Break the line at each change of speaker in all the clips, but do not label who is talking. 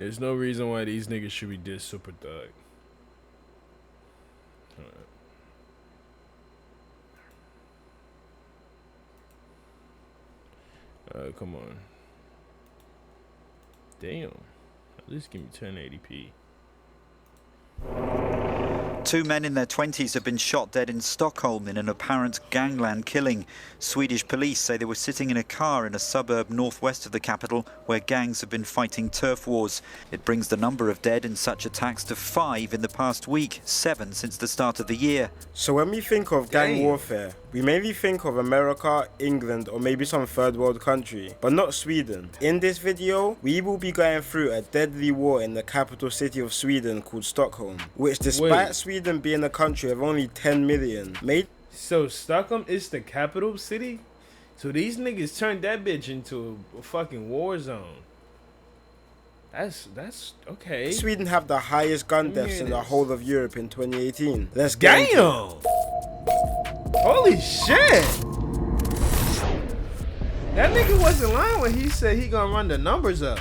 There's no reason why these niggas should be this super thug. Come on. Damn. At least give me 1080p.
Two men in their 20s have been shot dead in Stockholm in an apparent gangland killing. Swedish police say they were sitting in a car in a suburb northwest of the capital where gangs have been fighting turf wars. It brings the number of dead in such attacks to 5 in the past week, 7 since the start of the year.
So when we think of gang warfare, we mainly think of America, England, or maybe some third world country, but not Sweden. In this video, we will be going through a deadly war in the capital city of Sweden called Stockholm, which despite Sweden being a country of only 10 million, made...
So Stockholm is the capital city? So these niggas turned that bitch into a fucking war zone. That's okay.
Sweden have the highest gun deaths in the whole of Europe in 2018. Let's
get Damn! Holy shit! That nigga wasn't lying when he said he gonna run the numbers up.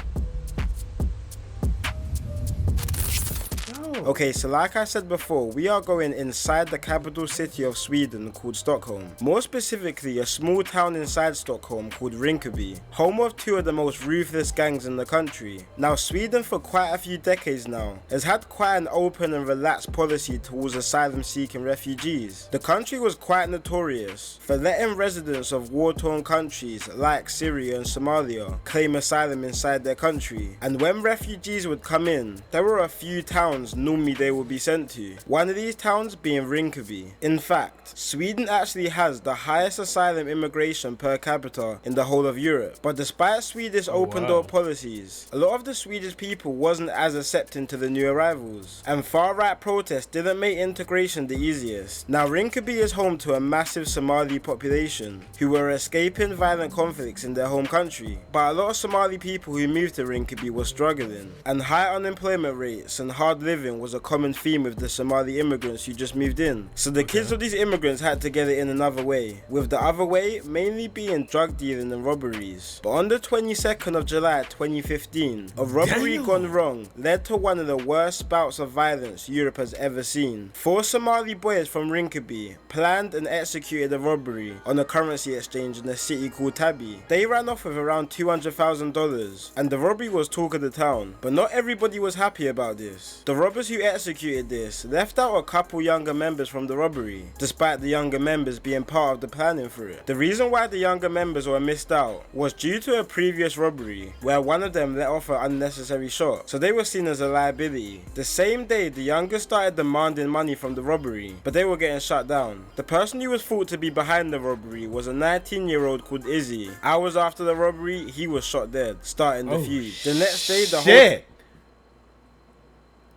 Okay, so like I said before, we are going inside the capital city of Sweden called Stockholm. More specifically, a small town inside Stockholm called Rinkeby, home of two of the most ruthless gangs in the country. Now, Sweden for quite a few decades now has had quite an open and relaxed policy towards asylum-seeking refugees. The country was quite notorious for letting residents of war-torn countries like Syria and Somalia claim asylum inside their country. And when refugees would come in, there were a few towns normally they will be sent to. One of these towns being Rinkeby. In fact, Sweden actually has the highest asylum immigration per capita in the whole of Europe. But despite Swedish open door policies, a lot of the Swedish people wasn't as accepting to the new arrivals, and far-right protests didn't make integration the easiest. Now Rinkeby is home to a massive Somali population who were escaping violent conflicts in their home country. But a lot of Somali people who moved to Rinkeby were struggling, and high unemployment rates and hard living was a common theme with the Somali immigrants who just moved in. So the kids of these immigrants had to get it in another way, with the other way mainly being drug dealing and robberies. But on the 22nd of July 2015, a robbery gone wrong led to one of the worst bouts of violence Europe has ever seen. 4 Somali boys from Rinkeby planned and executed a robbery on a currency exchange in a city called Tabi. They ran off with around $200,000 and the robbery was talk of the town. But not everybody was happy about this. The robbers who executed this left out a couple younger members from the robbery, despite the younger members being part of the planning for it. The reason why the younger members were missed out was due to a previous robbery where one of them let off an unnecessary shot, so they were seen as a liability. The same day, the youngest started demanding money from the robbery, but they were getting shut down. The person who was thought to be behind the robbery was a 19-year-old called Izzy. Hours after the robbery, he was shot dead, starting the feud. The next day, the whole...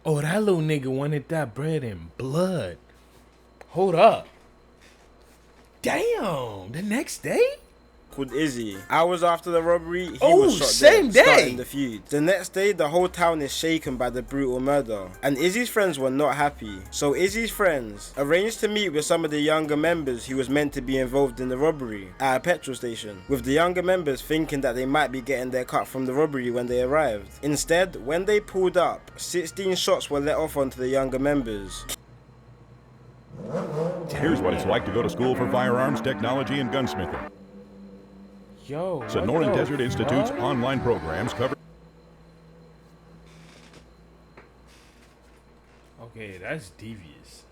Oh, that little nigga wanted that bread and blood. Hold up. Damn, the next day?
Called Izzy. Hours after the robbery, he was shot
same
dead,
day.
starting the feud. The next day, the whole town is shaken by the brutal murder, and Izzy's friends were not happy. So Izzy's friends arranged to meet with some of the younger members who was meant to be involved in the robbery at a petrol station, with the younger members thinking that they might be getting their cut from the robbery when they arrived. Instead, when they pulled up, 16 shots were let off onto the younger members.
Here's what it's like to go to school for firearms, technology, and gunsmithing.
Yo,
Sonoran Desert Institute's online programs cover...
Okay, that's devious.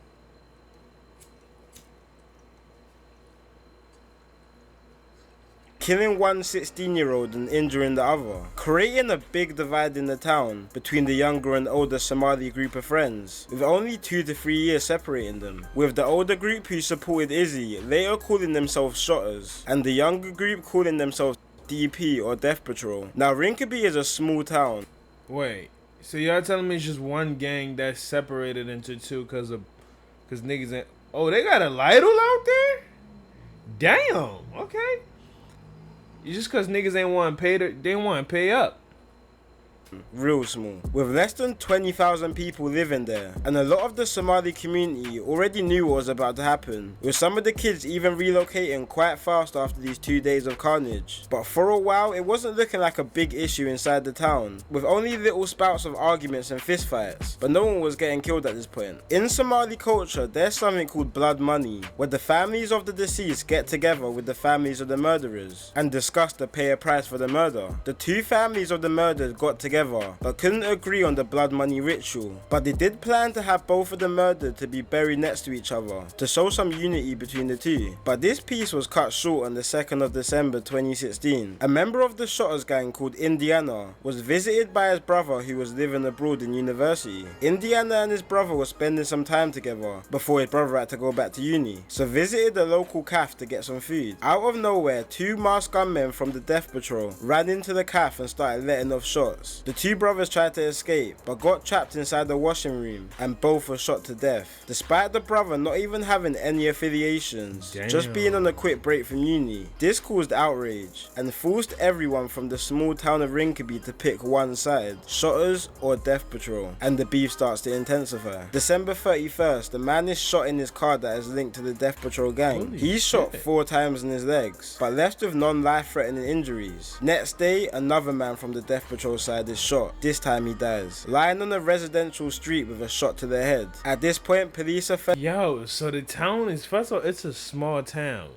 Killing one 16-year-old and injuring the other, creating a big divide in the town between the younger and older Somali group of friends, with only 2 to 3 years separating them, with the older group who supported Izzy later calling themselves Shotters, and the younger group calling themselves DP or Death Patrol. Now Rinkeby is a small town.
Wait, so y'all telling me it's just one gang that's separated into 2 cause niggas ain't... Oh, they got a Lidl out there? Damn, okay. It's just cause niggas ain't want to pay they want to pay up.
Real small, with less than 20,000 people living there, and a lot of the Somali community already knew what was about to happen, with some of the kids even relocating quite fast after these 2 days of carnage. But for a while, it wasn't looking like a big issue inside the town, with only little spouts of arguments and fistfights, but no one was getting killed at this point. In Somali culture, there's something called blood money, where the families of the deceased get together with the families of the murderers and discuss to pay a price for the murder. The two families of the murdered got together but couldn't agree on the blood money ritual, but they did plan to have both of the murdered to be buried next to each other to show some unity between the two. But this piece was cut short on the 2nd of December 2016. A member of the shotters gang called Indiana was visited by his brother who was living abroad in university. Indiana and his brother were spending some time together before his brother had to go back to uni, so visited the local cafe to get some food. Out of nowhere, two masked gunmen from the death patrol ran into the cafe and started letting off shots. The two brothers tried to escape, but got trapped inside the washing room and both were shot to death. Despite the brother not even having any affiliations, just being on a quick break from uni. This caused outrage and forced everyone from the small town of Rinkeby to pick one side, shotters or death patrol, and the beef starts to intensify. December 31st, the man is shot in his car that is linked to the death patrol gang. He's shot 4 times in his legs, but left with non-life-threatening injuries. Next day, another man from the death patrol side is shot. This time he dies, lying on a residential street with a shot to the head. At this point, police are
Yo, so the town is, first of all, it's a small town.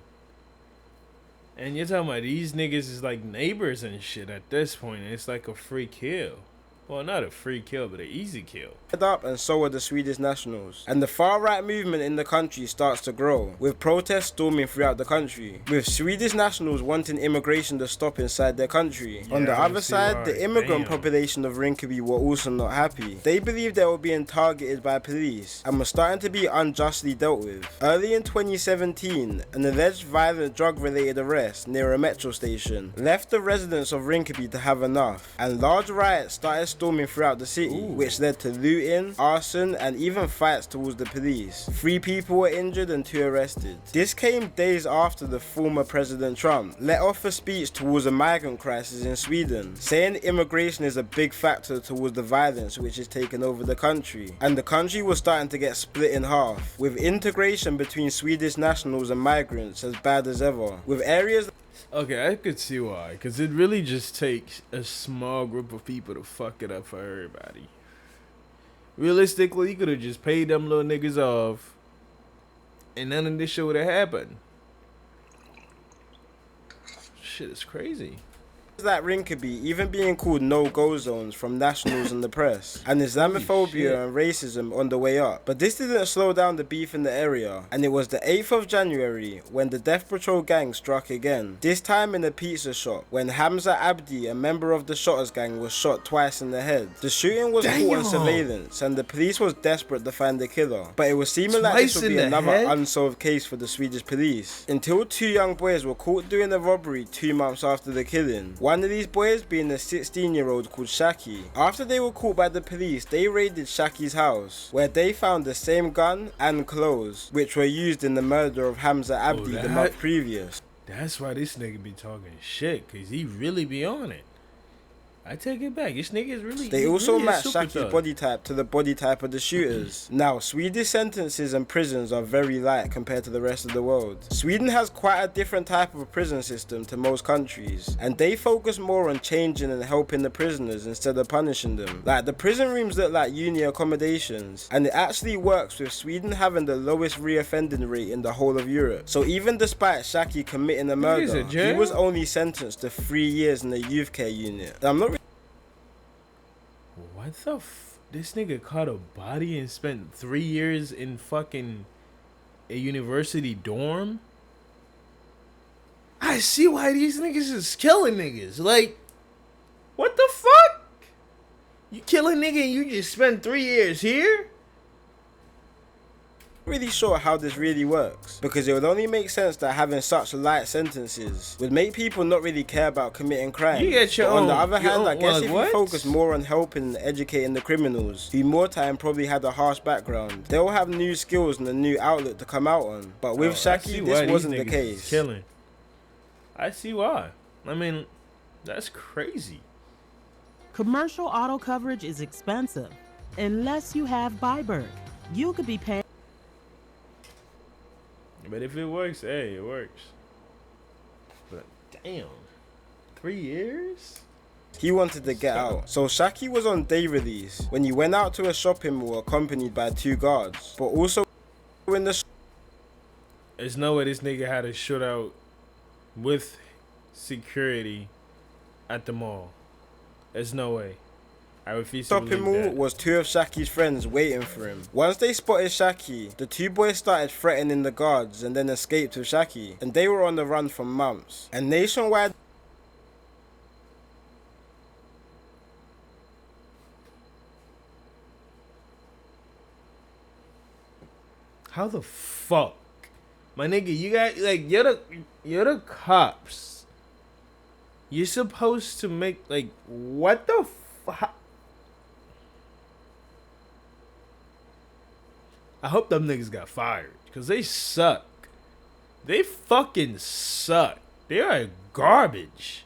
And you're talking about these niggas is like neighbors and shit at this point. It's like a free kill. Well, not a free kill, but an easy kill.
Up, and so are the Swedish nationals. And the far-right movement in the country starts to grow, with protests storming throughout the country, with Swedish nationals wanting immigration to stop inside their country. On the other side, the immigrant population of Rinkeby were also not happy. They believed they were being targeted by police and were starting to be unjustly dealt with. Early in 2017, an alleged violent drug-related arrest near a metro station left the residents of Rinkeby to have enough, and large riots started storming throughout the city, which led to looting, arson, and even fights towards the police. 3 people were injured and 2 arrested. This came days after the former President Trump let off a speech towards a migrant crisis in Sweden, saying immigration is a big factor towards the violence which is taking over the country. And the country was starting to get split in half, with integration between Swedish nationals and migrants as bad as ever, with areas.
Okay, I could see why. Because it really just takes a small group of people to fuck it up for everybody. Realistically, you could have just paid them little niggas off and none of this shit would have happened. Shit is crazy.
Like Rinkeby even being called no-go zones from nationals and the press, and Islamophobia and racism on the way up. But this didn't slow down the beef in the area, and it was the 8th of January when the Death Patrol gang struck again, this time in a pizza shop when Hamza Abdi, a member of the shotters gang, was shot twice in the head. The shooting was caught on surveillance and the police was desperate to find the killer, but it was seeming like this would be another unsolved case for the Swedish police, until 2 young boys were caught doing a robbery 2 months after the killing. One of these boys being a 16-year-old called Shaki. After they were caught by the police, they raided Shaki's house, where they found the same gun and clothes which were used in the murder of Hamza Abdi the month previous.
That's why this nigga be talking shit, cause he really be on it. I take it back. This nigga is really.
They also
really
matched Shaki's body type to the body type of the shooters. Now, Swedish sentences and prisons are very light compared to the rest of the world. Sweden has quite a different type of prison system to most countries, and they focus more on changing and helping the prisoners instead of punishing them. Like, the prison rooms look like uni accommodations, and it actually works with Sweden having the lowest reoffending rate in the whole of Europe. So even despite Shaki committing a murder, he was only sentenced to 3 years in the youth care unit. I'm not.
What the this nigga caught a body and spent 3 years in fucking a university dorm? I see why these niggas is killing niggas. Like, what the fuck? You kill a nigga and you just spend 3 years here?
Really sure how this really works, because it would only make sense that having such light sentences would make people not really care about committing crimes.
You get your
on
own,
the other hand, I guess if
what?
you focus more on helping and educating the criminals, who more time probably had a harsh background, they'll have new skills and a new outlet to come out on. But with Shaki, this wasn't the case.
Killing. I see why. I mean, that's crazy.
Commercial auto coverage is expensive. Unless you have Byberg, you could be paying.
But if it works, hey, it works. But damn, 3 years?
He wanted to get out. So Shaki was on day release when he went out to a shopping mall accompanied by 2 guards, but also in the
There's no way this nigga had a shootout with security at the mall. There's no way. I refuse to
shopping
believe
mall
that.
was 2 of Shaki's friends waiting for him. Once they spotted Shaki, the 2 boys started threatening the guards and then escaped with Shaki, and they were on the run for months. And nationwide
How the fuck? My nigga, you got, like, you're the cops. You're supposed to make, like, what the fuck? I hope them niggas got fired, because they suck. They fucking suck. They are garbage.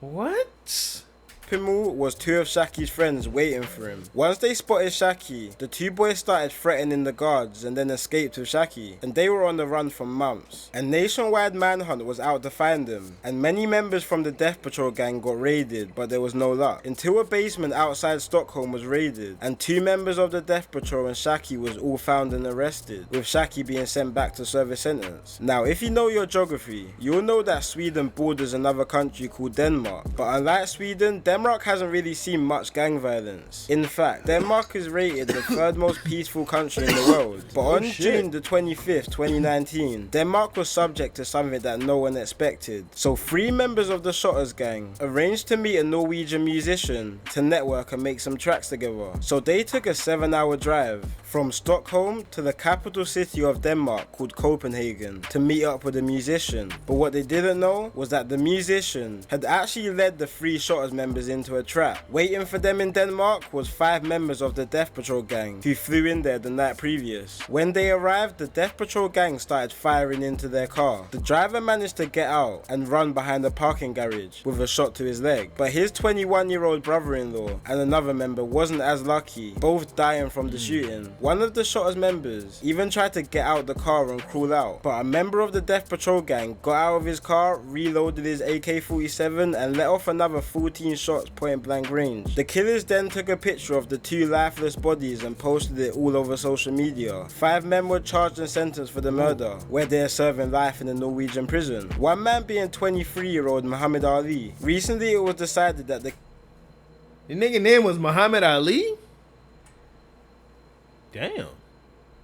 What?
mall was 2 of Shaki's friends waiting for him. Once they spotted Shaki, the 2 boys started threatening the guards and then escaped with Shaki, and they were on the run for months. A nationwide manhunt was out to find them, and many members from the Death Patrol gang got raided, but there was no luck. Until a basement outside Stockholm was raided, and 2 members of the Death Patrol and Shaki was all found and arrested, with Shaki being sent back to serve a sentence. Now, if you know your geography, you'll know that Sweden borders another country called Denmark, but unlike Sweden, Denmark hasn't really seen much gang violence. In fact, Denmark is rated the 3rd most peaceful country in the world. But on June the 25th, 2019, Denmark was subject to something that no one expected. So 3 members of the Shotters gang arranged to meet a Norwegian musician to network and make some tracks together. So they took a 7-hour drive from Stockholm to the capital city of Denmark called Copenhagen to meet up with a musician. But what they didn't know was that the musician had actually led the 3 Shotters members into a trap. Waiting for them in Denmark was 5 members of the Death Patrol gang who flew in there the night previous. When they arrived, the Death Patrol gang started firing into their car. The driver managed to get out and run behind a parking garage with a shot to his leg. But his 21-year-old brother-in-law and another member wasn't as lucky, both dying from the shooting. One of the Shotters members even tried to get out the car and crawl out, but a member of the Death Patrol gang got out of his car, reloaded his AK-47 and let off another 14 shots point blank range. The killers then took a picture of the 2 lifeless bodies and posted it all over social media. 5 men were charged and sentenced for the murder, where they are serving life in a Norwegian prison. One man being 23-year-old Muhammad Ali. Recently it was decided that the
nigga name was Muhammad Ali? Damn.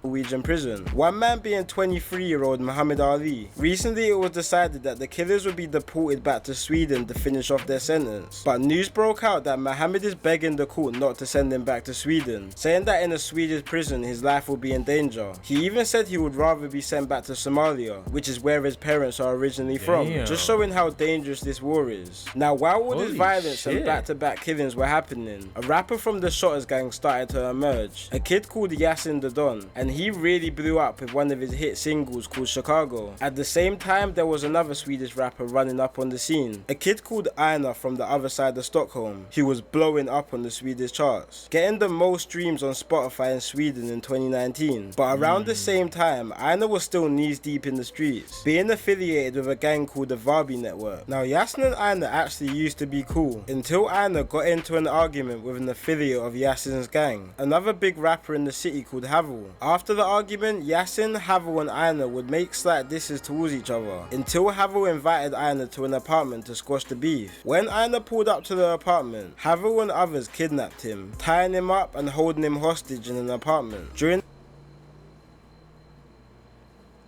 Norwegian prison. One man being 23-year-old Muhammad Ali. Recently it was decided that the killers would be deported back to Sweden to finish off their sentence. But news broke out that Muhammad is begging the court not to send him back to Sweden, saying that in a Swedish prison his life will be in danger. He even said he would rather be sent back to Somalia, which is where his parents are originally from, just showing how dangerous this war is. Now, while all this violence and back-to-back killings were happening, a rapper from the Shotters gang started to emerge. A kid called Yasin the Don, and he really blew up with one of his hit singles called Chicago. At the same time, there was another Swedish rapper running up on the scene, a kid called Einar from the other side of Stockholm, who was blowing up on the Swedish charts, getting the most streams on Spotify in Sweden in 2019. But around the same time, Einar was still knees deep in the streets, being affiliated with a gang called the Varby Network. Now, Yasin and Einar actually used to be cool, until Einar got into an argument with an affiliate of Yasin's gang, another big rapper in the city called Havel. After the argument, Yasin, Havel and Einar would make slight disses towards each other, until Havel invited Einar to an apartment to squash the beef. When Einar pulled up to the apartment, Havel and others kidnapped him, tying him up and holding him hostage in an apartment.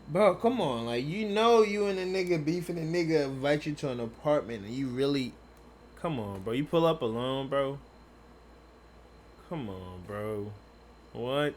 Bro, come on. Like, you know you and a nigga beefing, a nigga invite you to an apartment and you really... Come on, bro. You pull up alone, bro? Come on, bro. What?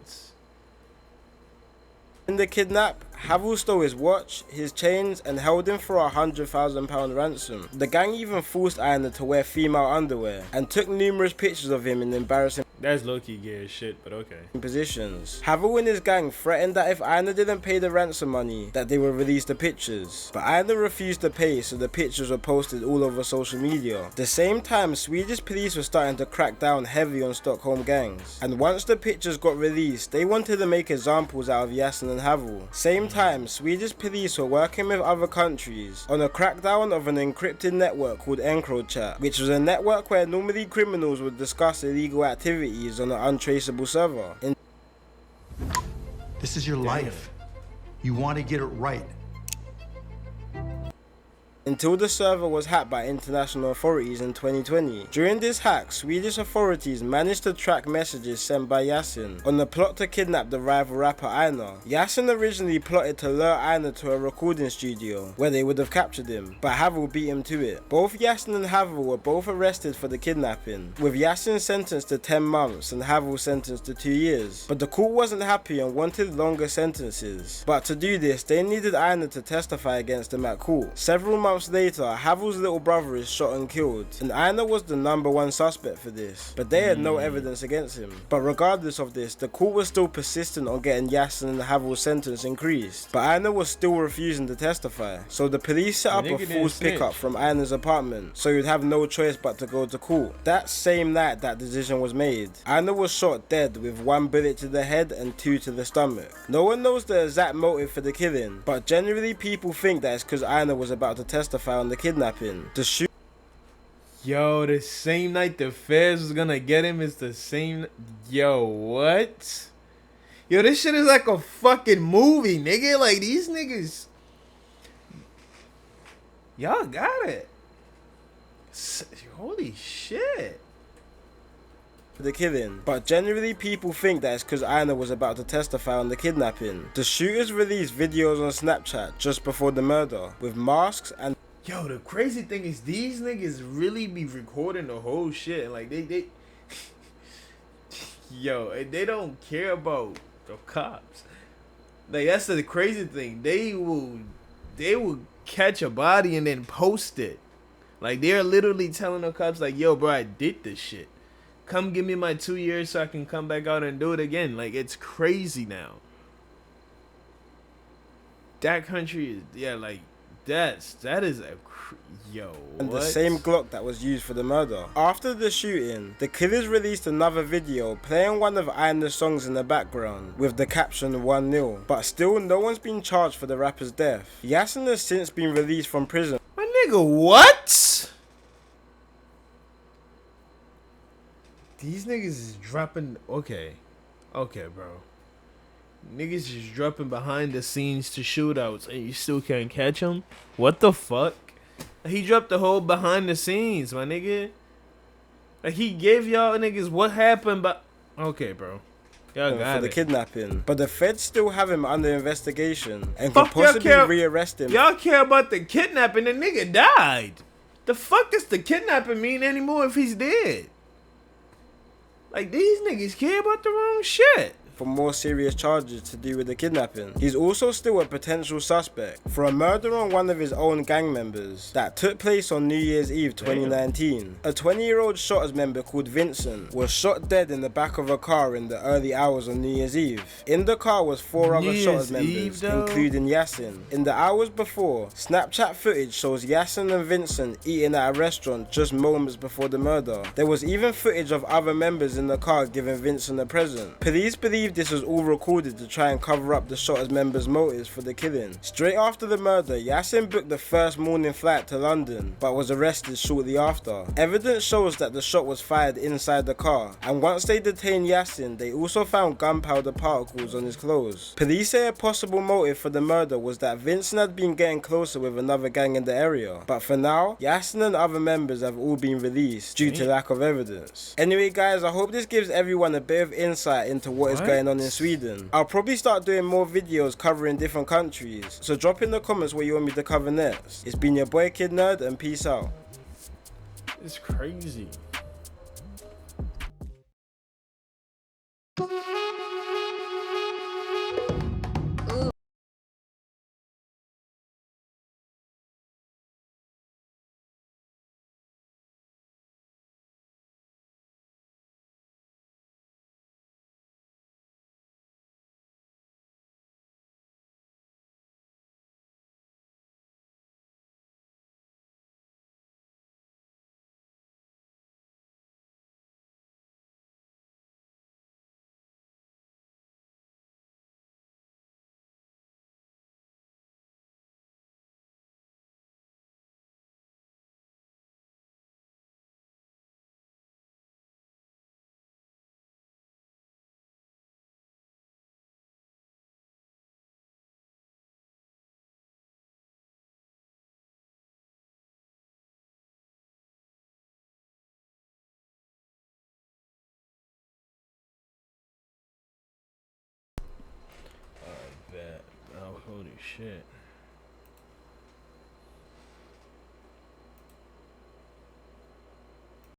In the kidnap, Havel stole his watch, his chains, and held him for a £100,000 ransom. The gang even forced Einar to wear female underwear, and took numerous pictures of him in embarrassing
That's low-key gay as shit, but okay.
Positions. Havel and his gang threatened that if Einar didn't pay the ransom money, that they would release the pictures. But Einar refused to pay, so the pictures were posted all over social media. The same time, Swedish police were starting to crack down heavy on Stockholm gangs. And once the pictures got released, they wanted to make examples out of Yasin and Havel. Same time, Swedish police were working with other countries on a crackdown of an encrypted network called EncroChat, which was a network where normally criminals would discuss illegal activities on an untraceable server.
This is your life. You want to get it right.
Until the server was hacked by international authorities in 2020. During this hack, Swedish authorities managed to track messages sent by Yasin on the plot to kidnap the rival rapper Einar. Yasin originally plotted to lure Einar to a recording studio where they would have captured him, but Havel beat him to it. Both Yasin and Havel were both arrested for the kidnapping, with Yasin sentenced to 10 months and Havel sentenced to 2 years. But the court wasn't happy and wanted longer sentences. But to do this, they needed Einar to testify against them at court. Several months later, Havel's little brother is shot and killed, and Einar was the #1 suspect for this, but they had no evidence against him. But regardless of this, the court was still persistent on getting Yasin and Havel's sentence increased, but Einar was still refusing to testify. So the police set up a false pickup from Einar's apartment, so he'd have no choice but to go to court. That same night that decision was made, Einar was shot dead with 1 bullet to the head and 2 to the stomach. No one knows the exact motive for the killing, but generally people think that it's because Einar was about to testify on the kidnapping.
Yo, the same night the feds was gonna get him is the same. Yo, what? Yo, this shit is like a fucking movie, nigga. Like, these niggas. Y'all got it. Holy shit.
The killing, but generally people think that it's because Einar was about to testify on the kidnapping. The shooters released videos on Snapchat just before the murder with masks and
yo, the crazy thing is these niggas really be recording the whole shit, and like they yo, and they don't care about the cops. Like, that's the crazy thing. They will catch a body and then post it. Like, they're literally telling the cops like, yo, bro, I did this shit. Come give me my 2 years so I can come back out and do it again. Like, it's crazy now. That country is, yeah, like, that is a, yo,
and
what?
the same Glock that was used for the murder. After the shooting, the killers released another video playing one of Einar's songs in the background with the caption 1-0. But still, no one's been charged for the rapper's death. Yasin has since been released from prison.
My nigga, what? These niggas is dropping. Okay, bro. Niggas just dropping behind the scenes to shootouts and you still can't catch them? What the fuck? He dropped the whole behind the scenes, my nigga. Like, he gave y'all niggas what happened, but okay, bro. Y'all got
for the kidnapping. But the feds still have him under investigation and
fuck
could possibly rearrest him.
Y'all care about the kidnapping, the nigga died. The fuck does the kidnapping mean anymore if he's dead? Like, these niggas care about the wrong shit.
For more serious charges to do with the kidnapping. He's also still a potential suspect for a murder on one of his own gang members that took place on New Year's Eve 2019. A 20-year-old Shotters member called Vincent was shot dead in the back of a car in the early hours on New Year's Eve. In the car was 4 other Shotters members, including Yasin. In the hours before, Snapchat footage shows Yasin and Vincent eating at a restaurant just moments before the murder. There was even footage of other members in the car giving Vincent a present. Police believe this was all recorded to try and cover up the Shotters members' motives for the killing. Straight after the murder, Yasin booked the first morning flight to London, but was arrested shortly after. Evidence shows that the shot was fired inside the car, and once they detained Yasin, they also found gunpowder particles on his clothes. Police say a possible motive for the murder was that Vincent had been getting closer with another gang in the area, but for now, Yasin and other members have all been released due to lack of evidence. Anyway guys, I hope this gives everyone a bit of insight into what is going on in Sweden. I'll probably start doing more videos covering different countries, so drop in the comments what you want me to cover next. It's been your boy Kid Nerd, and peace out.
It's crazy. Holy shit.